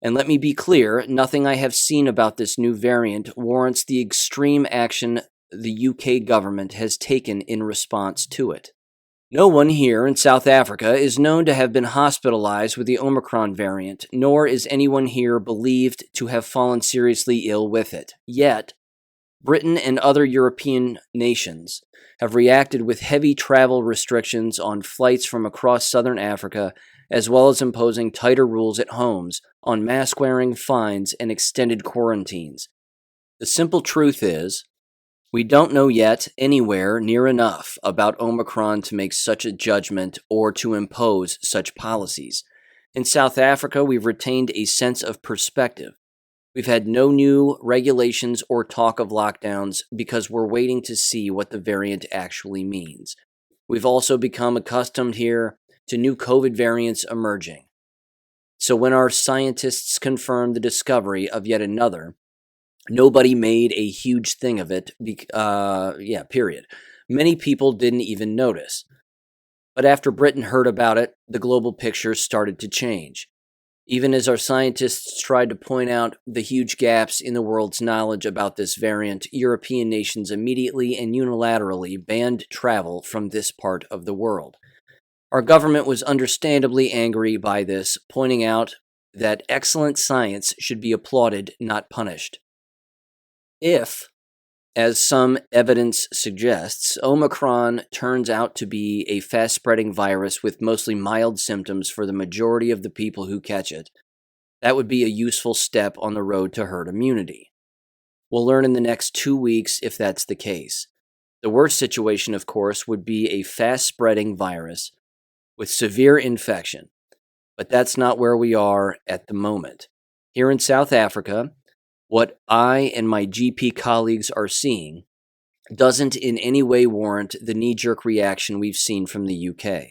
A: And let me be clear, nothing I have seen about this new variant warrants the extreme action the UK government has taken in response to it. No one here in South Africa is known to have been hospitalized with the Omicron variant, nor is anyone here believed to have fallen seriously ill with it. Yet, Britain and other European nations have reacted with heavy travel restrictions on flights from across southern Africa, as well as imposing tighter rules at homes on mask wearing, fines, and extended quarantines. The simple truth is, we don't know yet anywhere near enough about Omicron to make such a judgment or to impose such policies. In South Africa, we've retained a sense of perspective. We've had no new regulations or talk of lockdowns because we're waiting to see what the variant actually means. We've also become accustomed here to new COVID variants emerging. So when our scientists confirmed the discovery of yet another, nobody made a huge thing of it, period. Many people didn't even notice. But after Britain heard about it, the global picture started to change. Even as our scientists tried to point out the huge gaps in the world's knowledge about this variant, European nations immediately and unilaterally banned travel from this part of the world. Our government was understandably angry by this, pointing out that excellent science should be applauded, not punished. If, as some evidence suggests, Omicron turns out to be a fast-spreading virus with mostly mild symptoms for the majority of the people who catch it, that would be a useful step on the road to herd immunity. We'll learn in the next 2 weeks if that's the case. The worst situation, of course, would be a fast-spreading virus with severe infection, but that's not where we are at the moment. Here in South Africa, what I and my GP colleagues are seeing doesn't in any way warrant the knee-jerk reaction we've seen from the UK.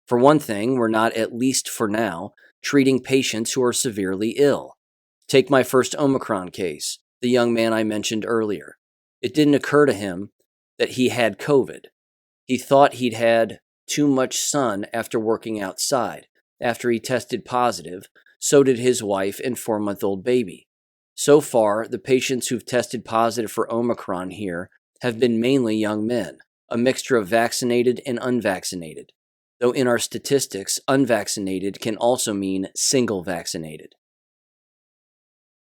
A: For one thing, we're not, at least for now, treating patients who are severely ill. Take my first Omicron case, the young man I mentioned earlier. It didn't occur to him that he had COVID. He thought he'd had too much sun after working outside. After he tested positive, so did his wife and 4-month-old baby. So far, the patients who've tested positive for Omicron here have been mainly young men, a mixture of vaccinated and unvaccinated, though in our statistics, unvaccinated can also mean single vaccinated.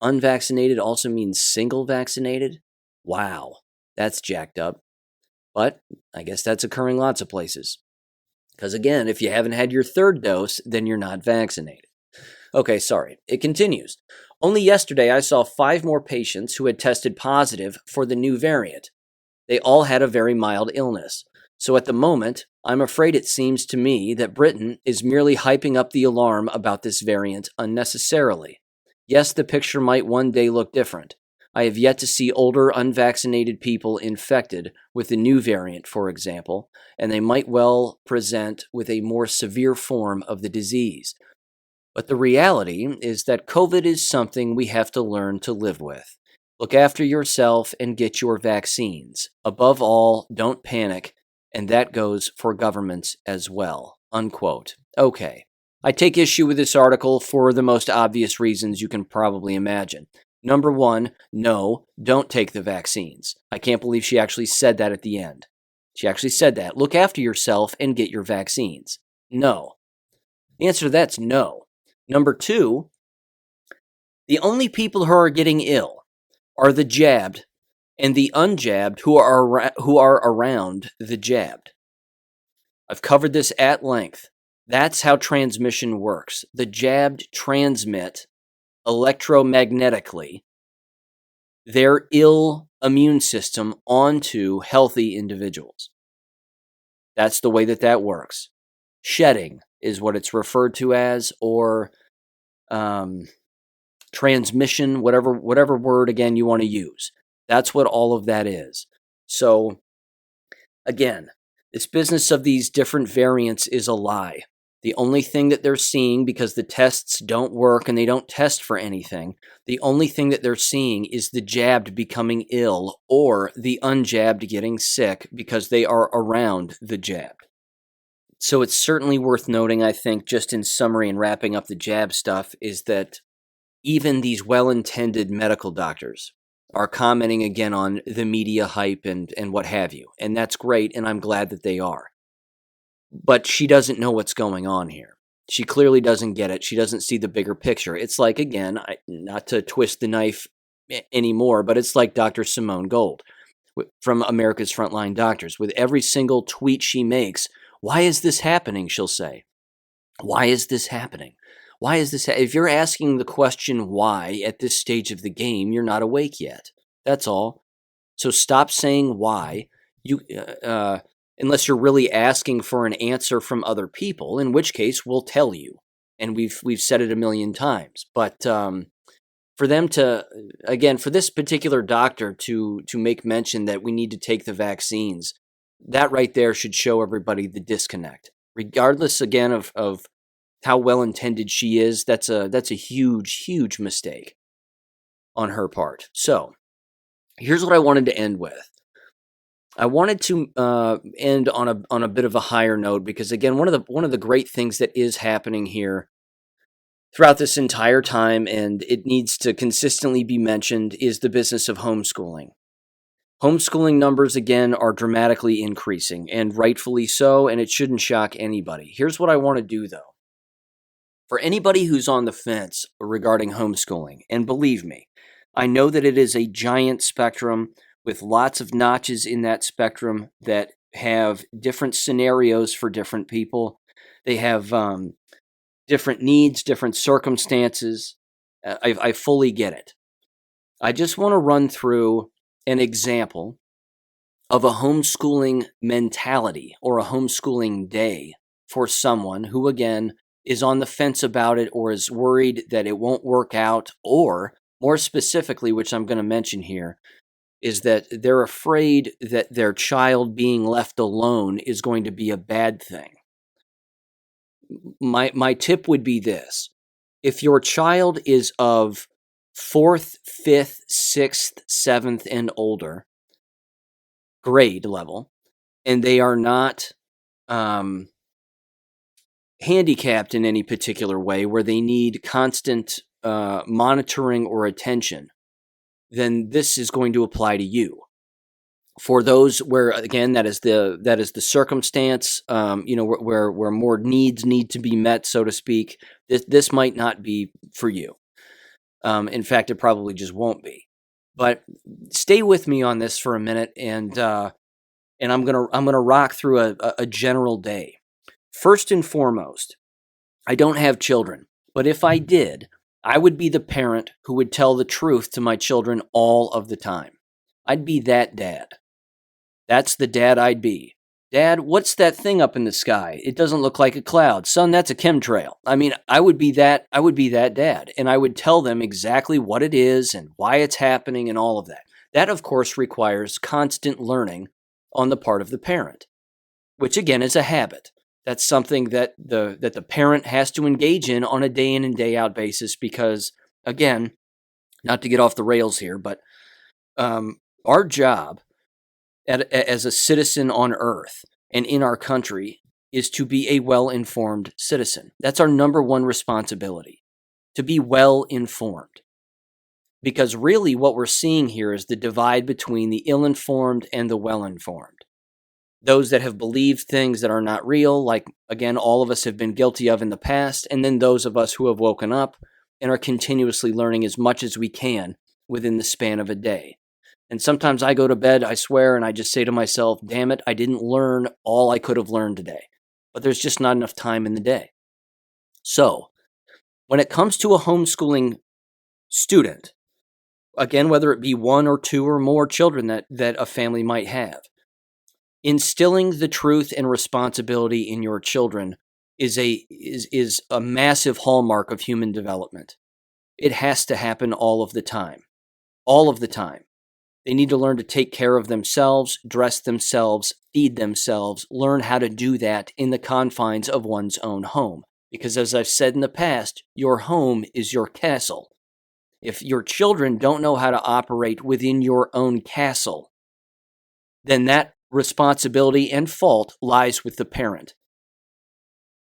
A: Unvaccinated also means single vaccinated? Wow, that's jacked up. But I guess that's occurring lots of places. Because again, if you haven't had your third dose, then you're not vaccinated. Okay, sorry. It continues. Only yesterday I saw 5 more patients who had tested positive for the new variant. They all had a very mild illness. So at the moment, I'm afraid it seems to me that Britain is merely hyping up the alarm about this variant unnecessarily. Yes, the picture might one day look different. I have yet to see older, unvaccinated people infected with the new variant, for example, and they might well present with a more severe form of the disease. But the reality is that COVID is something we have to learn to live with. Look after yourself and get your vaccines. Above all, don't panic, and that goes for governments as well." Unquote. Okay. I take issue with this article for the most obvious reasons you can probably imagine. Number 1, no, don't take the vaccines. I can't believe she actually said that at the end. She actually said that. Look after yourself and get your vaccines. No. The answer to that's no. Number 2, the only people who are getting ill are the jabbed and the unjabbed who are around the jabbed. I've covered this at length. That's how transmission works. The jabbed transmit electromagnetically their ill immune system onto healthy individuals. That's the way that works. Shedding is what it's referred to as, or transmission, whatever word again you want to use. That's what all of that is. So again, this business of these different variants is a lie. The only thing that they're seeing, because the tests don't work and they don't test for anything, the only thing that they're seeing is the jabbed becoming ill or the unjabbed getting sick because they are around the jabbed. So it's certainly worth noting, I think, just in summary and wrapping up the jab stuff, is that even these well-intended medical doctors are commenting again on the media hype and what have you. And that's great, and I'm glad that they are. But she doesn't know what's going on here. She clearly doesn't get it. She doesn't see the bigger picture. It's like, again, not to twist the knife anymore, but it's like Dr. Simone Gold from America's Frontline Doctors. With every single tweet she makes, why is this happening, she'll say. Why is this happening? Why is this? If you're asking the question why at this stage of the game, you're not awake yet. That's all. So stop saying why. Unless you're really asking for an answer from other people, in which case we'll tell you. And we've said it a million times. But for them to, again, for this particular doctor to make mention that we need to take the vaccines, that right there should show everybody the disconnect. Regardless, again, of how well-intended she is, that's a huge mistake on her part. So here's what I wanted to end with. I wanted to end on a bit of a higher note, because again, one of the great things that is happening here throughout this entire time, and it needs to consistently be mentioned, is the business of homeschooling. Homeschooling numbers, again, are dramatically increasing, and rightfully so, and it shouldn't shock anybody. Here's what I want to do, though. For anybody who's on the fence regarding homeschooling, and believe me, I know that it is a giant spectrum with lots of notches in that spectrum that have different scenarios for different people. They have different needs, different circumstances. I fully get it. I just want to run through an example of a homeschooling mentality or a homeschooling day for someone who, again, is on the fence about it or is worried that it won't work out, or more specifically, which I'm going to mention here, is that they're afraid that their child being left alone is going to be a bad thing. My tip would be this. If your child is of 4th, 5th, 6th, 7th, and older grade level, and they are not handicapped in any particular way where they need constant monitoring or attention, then this is going to apply to you. For those where, again, that is the circumstance, where more needs need to be met, so to speak, this might not be for you. In fact, it probably just won't be. But stay with me on this for a minute, and I'm gonna rock through a general day. First and foremost, I don't have children, but if I did, I would be the parent who would tell the truth to my children all of the time. I'd be that dad. That's the dad I'd be. Dad, what's that thing up in the sky? It doesn't look like a cloud. Son, that's a chemtrail. I mean, I would be that dad, and I would tell them exactly what it is and why it's happening and all of that. That, of course, requires constant learning on the part of the parent, which again is a habit. That's something that the parent has to engage in on a day in and day out basis, because, again, not to get off the rails here, but our job as a citizen on Earth and in our country is to be a well-informed citizen. That's our number one responsibility, to be well-informed. Because really what we're seeing here is the divide between the ill-informed and the well-informed. Those that have believed things that are not real, like, again, all of us have been guilty of in the past, and then those of us who have woken up and are continuously learning as much as we can within the span of a day. And sometimes I go to bed, I swear, and I just say to myself, damn it, I didn't learn all I could have learned today. But there's just not enough time in the day. So, when it comes to a homeschooling student, again, whether it be one or two or more children that a family might have. Instilling the truth and responsibility in your children is a massive hallmark of human development. It has to happen all of the time. All of the time. They need to learn to take care of themselves, dress themselves, feed themselves, learn how to do that in the confines of one's own home. Because as I've said in the past, your home is your castle. If your children don't know how to operate within your own castle, then that responsibility and fault lies with the parent.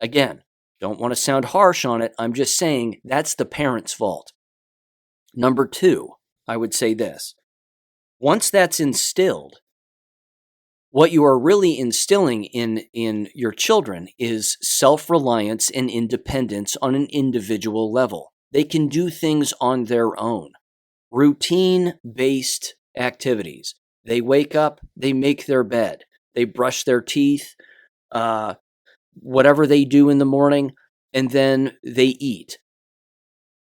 A: Again, don't want to sound harsh on it. I'm just saying that's the parent's fault. Number two, I would say this. Once that's instilled, what you are really instilling in your children is self-reliance and independence on an individual level. They can do things on their own. Routine-based activities. They wake up, they make their bed, they brush their teeth, whatever they do in the morning, and then they eat.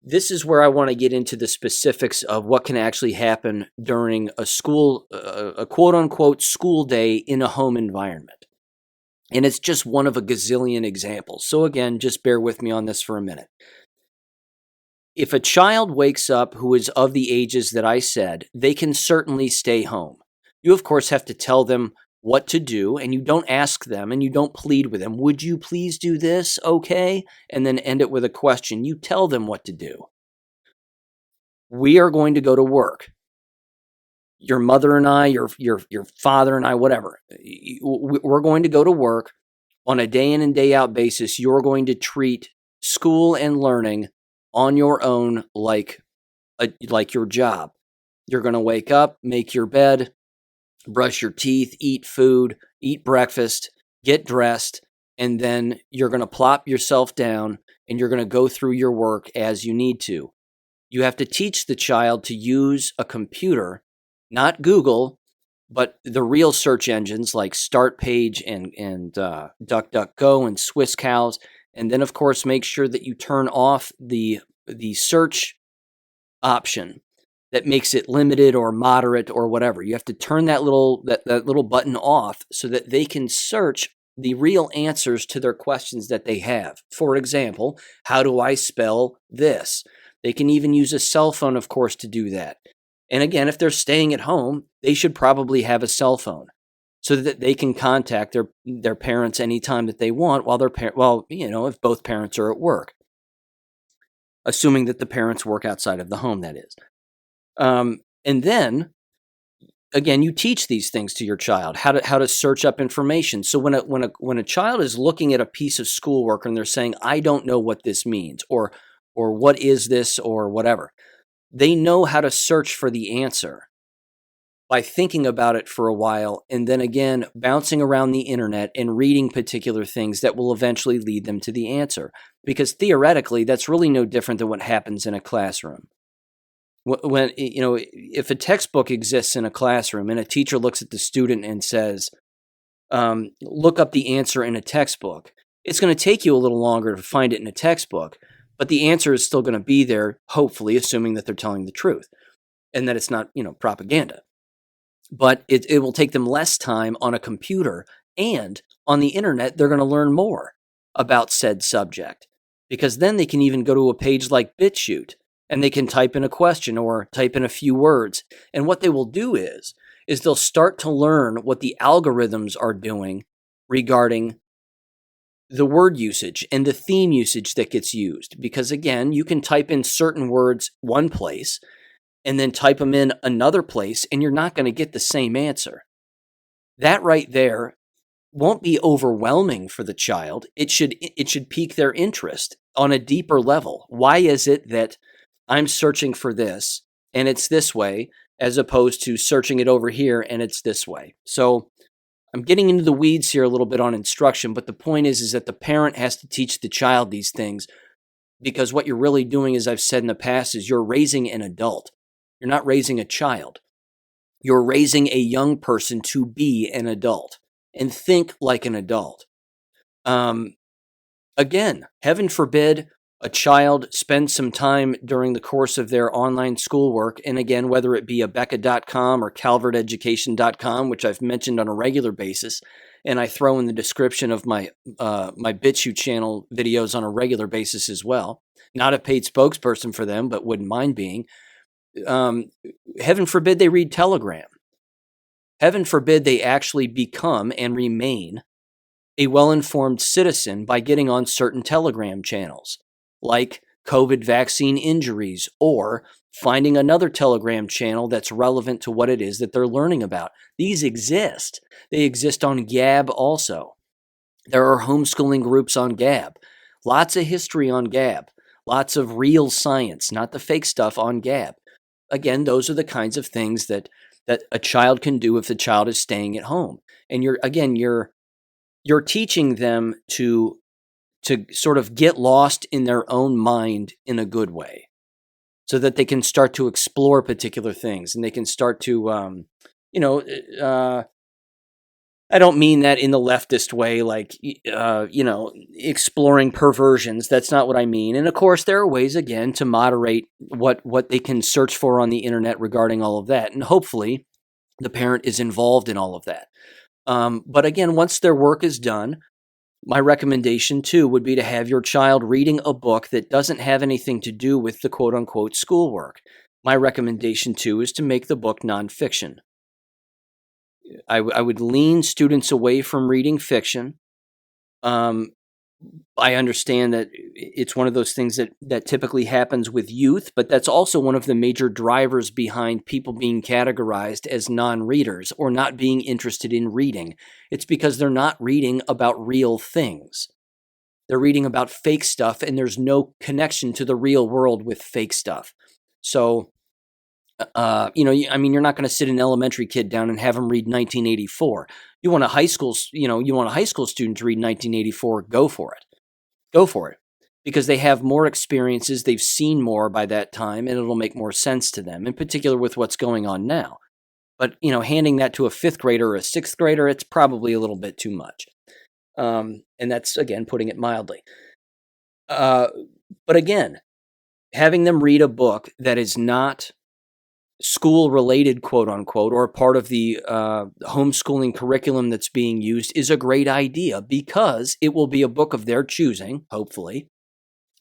A: This is where I want to get into the specifics of what can actually happen during a quote-unquote school day in a home environment. And it's just one of a gazillion examples. So again, just bear with me on this for a minute. If a child wakes up who is of the ages that I said, they can certainly stay home. You, of course, have to tell them what to do, and you don't ask them and you don't plead with them. Would you please do this? Okay. And then end it with a question. You tell them what to do. We are going to go to work. Your mother and I, your father and I, whatever. We're going to go to work on a day in and day out basis. You're going to treat school and learning on your own like your job. You're going to wake up, make your bed, brush your teeth, eat food, eat breakfast, get dressed, and then you're going to plop yourself down and you're going to go through your work as you need to. You have to teach the child to use a computer, not Google, but the real search engines like Startpage and DuckDuckGo and SwissCows. And then, of course, make sure that you turn off the search option that makes it limited or moderate or whatever. You have to turn that little button off so that they can search the real answers to their questions that they have. For example, how do I spell this? They can even use a cell phone, of course, to do that. And again, if they're staying at home, they should probably have a cell phone so that they can contact their parents anytime that they want if both parents are at work. Assuming that the parents work outside of the home, that is. And then, again, you teach these things to your child, how to search up information. So when a child is looking at a piece of schoolwork and they're saying, I don't know what this means, or what is this, or whatever, they know how to search for the answer by thinking about it for a while, and then again, bouncing around the internet and reading particular things that will eventually lead them to the answer. Because theoretically, that's really no different than what happens in a classroom. When, if a textbook exists in a classroom and a teacher looks at the student and says, look up the answer in a textbook, it's going to take you a little longer to find it in a textbook, but the answer is still going to be there, hopefully, assuming that they're telling the truth and that it's not, propaganda. But it will take them less time on a computer, and on the internet, they're going to learn more about said subject, because then they can even go to a page like BitChute and they can type in a question or type in a few words. And what they will do is they'll start to learn what the algorithms are doing regarding the word usage and the theme usage that gets used. Because again, you can type in certain words one place and then type them in another place, and you're not going to get the same answer. That right there won't be overwhelming for the child. It should pique their interest on a deeper level. Why is it that I'm searching for this and it's this way, as opposed to searching it over here and it's this way? So I'm getting into the weeds here a little bit on instruction, but the point is that the parent has to teach the child these things, because what you're really doing, as I've said in the past, is you're raising an adult. You're not raising a child. You're raising a young person to be an adult and think like an adult. Again, heaven forbid a child spends some time during the course of their online schoolwork, and again, whether it be abeka.com or calverteducation.com, which I've mentioned on a regular basis, and I throw in the description of my BitChute channel videos on a regular basis as well. Not a paid spokesperson for them, but wouldn't mind being. Heaven forbid they read Telegram. Heaven forbid they actually become and remain a well-informed citizen by getting on certain Telegram channels, like COVID vaccine injuries, or finding another Telegram channel that's relevant to what it is that they're learning about. These exist. They exist on Gab also. There are homeschooling groups on Gab. Lots of history on Gab. Lots of real science, not the fake stuff on Gab. Again, those are the kinds of things that a child can do if the child is staying at home. And you're teaching them to sort of get lost in their own mind in a good way, so that they can start to explore particular things, and they can start to, I don't mean that in the leftist way, like, exploring perversions. That's not what I mean. And of course, there are ways, again, to moderate what they can search for on the internet regarding all of that. And hopefully the parent is involved in all of that. But again, once their work is done, my recommendation too would be to have your child reading a book that doesn't have anything to do with the quote unquote schoolwork. My recommendation too is to make the book nonfiction. I would lean students away from reading fiction. I understand that it's one of those things that typically happens with youth, but that's also one of the major drivers behind people being categorized as non-readers or not being interested in reading. It's because they're not reading about real things. They're reading about fake stuff, and there's no connection to the real world with fake stuff. So, you're not going to sit an elementary kid down and have them read 1984. You want a high school student to read 1984, go for it. Go for it. Because they have more experiences, they've seen more by that time, and it'll make more sense to them, in particular with what's going on now. But, handing that to a 5th grader or a 6th grader, it's probably a little bit too much. And that's, again, putting it mildly. But again, having them read a book that is not school-related, quote-unquote, or part of the homeschooling curriculum that's being used is a great idea, because it will be a book of their choosing, hopefully,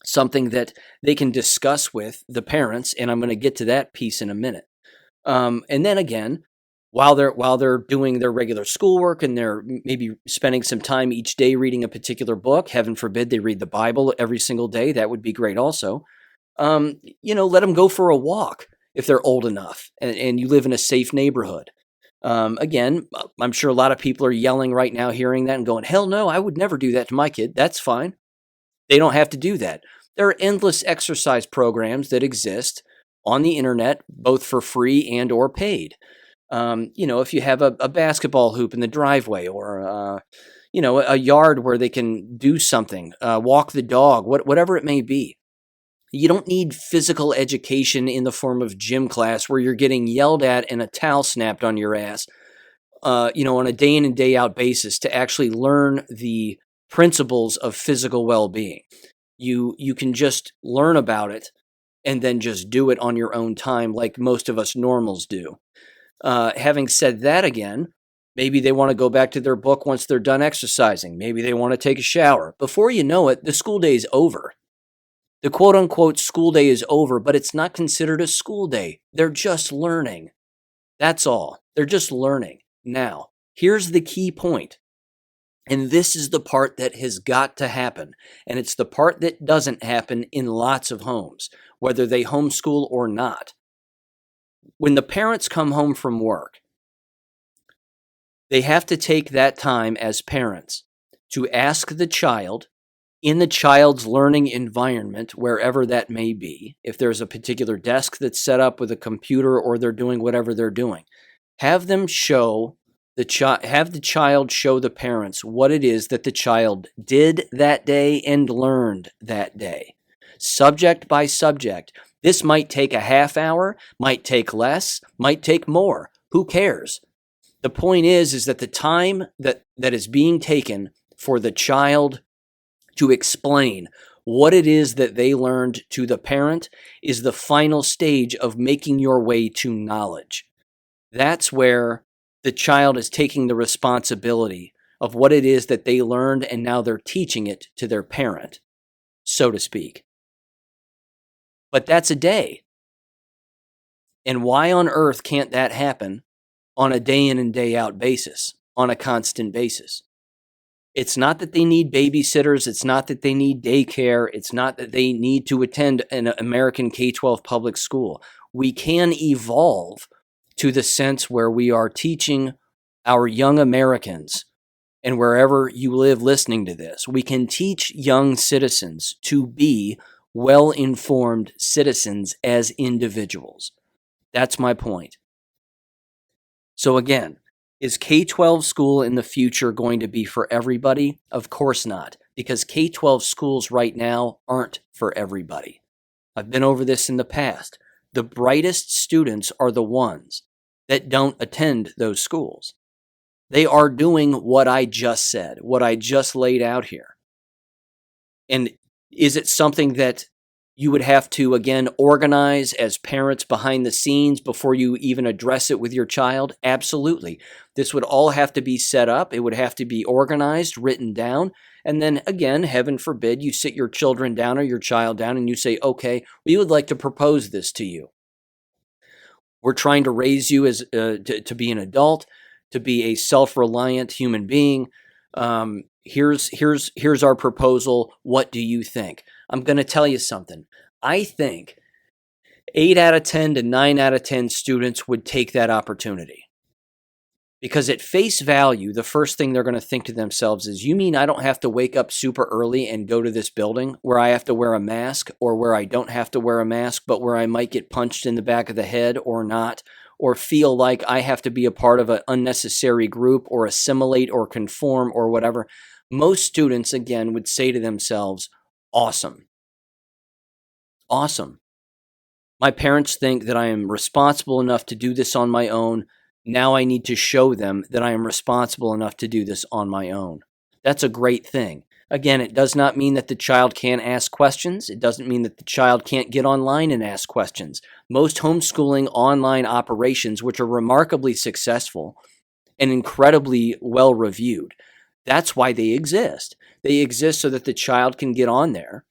A: something that they can discuss with the parents, and I'm going to get to that piece in a minute. And then again, while they're doing their regular schoolwork and they're maybe spending some time each day reading a particular book, heaven forbid they read the Bible every single day, that would be great also. Let them go for a walk if they're old enough and you live in a safe neighborhood. Again, I'm sure a lot of people are yelling right now, hearing that and going, hell no, I would never do that to my kid. That's fine. They don't have to do that. There are endless exercise programs that exist on the internet, both for free and or paid. If you have a basketball hoop in the driveway, or, a yard where they can do something, walk the dog, whatever it may be. You don't need physical education in the form of gym class where you're getting yelled at and a towel snapped on your ass, on a day in and day out basis to actually learn the principles of physical well-being. You can just learn about it and then just do it on your own time like most of us normals do. Having said that, again, maybe they want to go back to their book once they're done exercising. Maybe they want to take a shower. Before you know it, the school day is over. The quote-unquote school day is over, but it's not considered a school day. They're just learning. That's all. They're just learning. Now, here's the key point. And this is the part that has got to happen. And it's the part that doesn't happen in lots of homes, whether they homeschool or not. When the parents come home from work, they have to take that time as parents to ask the child, in the child's learning environment, wherever that may be, if there's a particular desk that's set up with a computer or they're doing whatever they're doing, have the child show the parents what it is that the child did that day and learned that day, subject by subject. This might take a half hour, might take less, might take more. Who cares? The point is that the time that is being taken for the child to explain what it is that they learned to the parent is the final stage of making your way to knowledge. That's where the child is taking the responsibility of what it is that they learned, and now they're teaching it to their parent, so to speak. But that's a day. And why on earth can't that happen on a day in and day out basis, on a constant basis? It's not that they need babysitters. It's not that they need daycare. It's not that they need to attend an American K-12 public school. We can evolve to the sense where we are teaching our young Americans, and wherever you live listening to this, we can teach young citizens to be well-informed citizens as individuals. That's my point. So again, is K-12 school in the future going to be for everybody? Of course not, because K-12 schools right now aren't for everybody. I've been over this in the past. The brightest students are the ones that don't attend those schools. They are doing what I just said, what I just laid out here. And is it something that you would have to, again, organize as parents behind the scenes before you even address it with your child? Absolutely. This would all have to be set up. It would have to be organized, written down. And then again, heaven forbid, you sit your children down or your child down and you say, okay, we would like to propose this to you. We're trying to raise you as to be an adult, to be a self-reliant human being. Here's our proposal. What do you think? I'm going to tell you something. I think 8 out of 10 to 9 out of 10 students would take that opportunity. Because at face value, the first thing they're going to think to themselves is, you mean I don't have to wake up super early and go to this building where I have to wear a mask, or where I don't have to wear a mask, but where I might get punched in the back of the head or not, or feel like I have to be a part of an unnecessary group or assimilate or conform or whatever? Most students, again, would say to themselves, awesome. Awesome. My parents think that I am responsible enough to do this on my own. Now I need to show them that I am responsible enough to do this on my own. That's a great thing. Again, it does not mean that the child can't ask questions. It doesn't mean that the child can't get online and ask questions. Most homeschooling online operations, which are remarkably successful and incredibly well reviewed, that's why they exist. They exist so that the child can get on there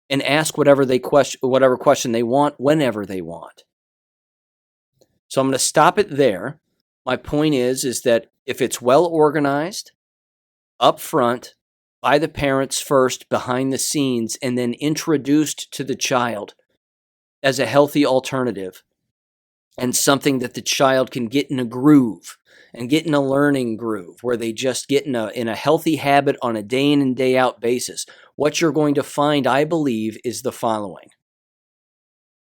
A: and ask whatever question they want whenever they want. So I'm going to stop it there. My point is that if it's well organized, up front, by the parents first, behind the scenes, and then introduced to the child as a healthy alternative and something that the child can get in a groove and get in a learning groove where they just get in a healthy habit on a day in and day out basis, what you're going to find, I believe, is the following.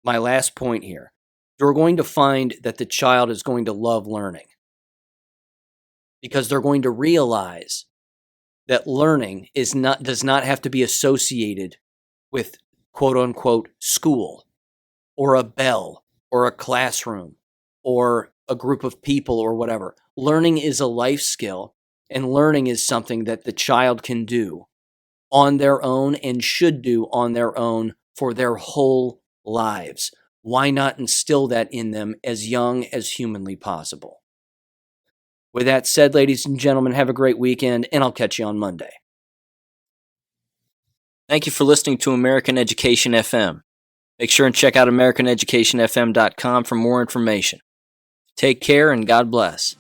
A: My last point here. You're going to find that the child is going to love learning, because they're going to realize that learning does not have to be associated with quote unquote school or a bell or a classroom or a group of people or whatever. Learning is a life skill, and learning is something that the child can do on their own and should do on their own for their whole lives. Why not instill that in them as young as humanly possible? With that said, ladies and gentlemen, have a great weekend, and I'll catch you on Monday. Thank you for listening to American Education FM. Make sure and check out AmericanEducationFM.com for more information. Take care, and God bless.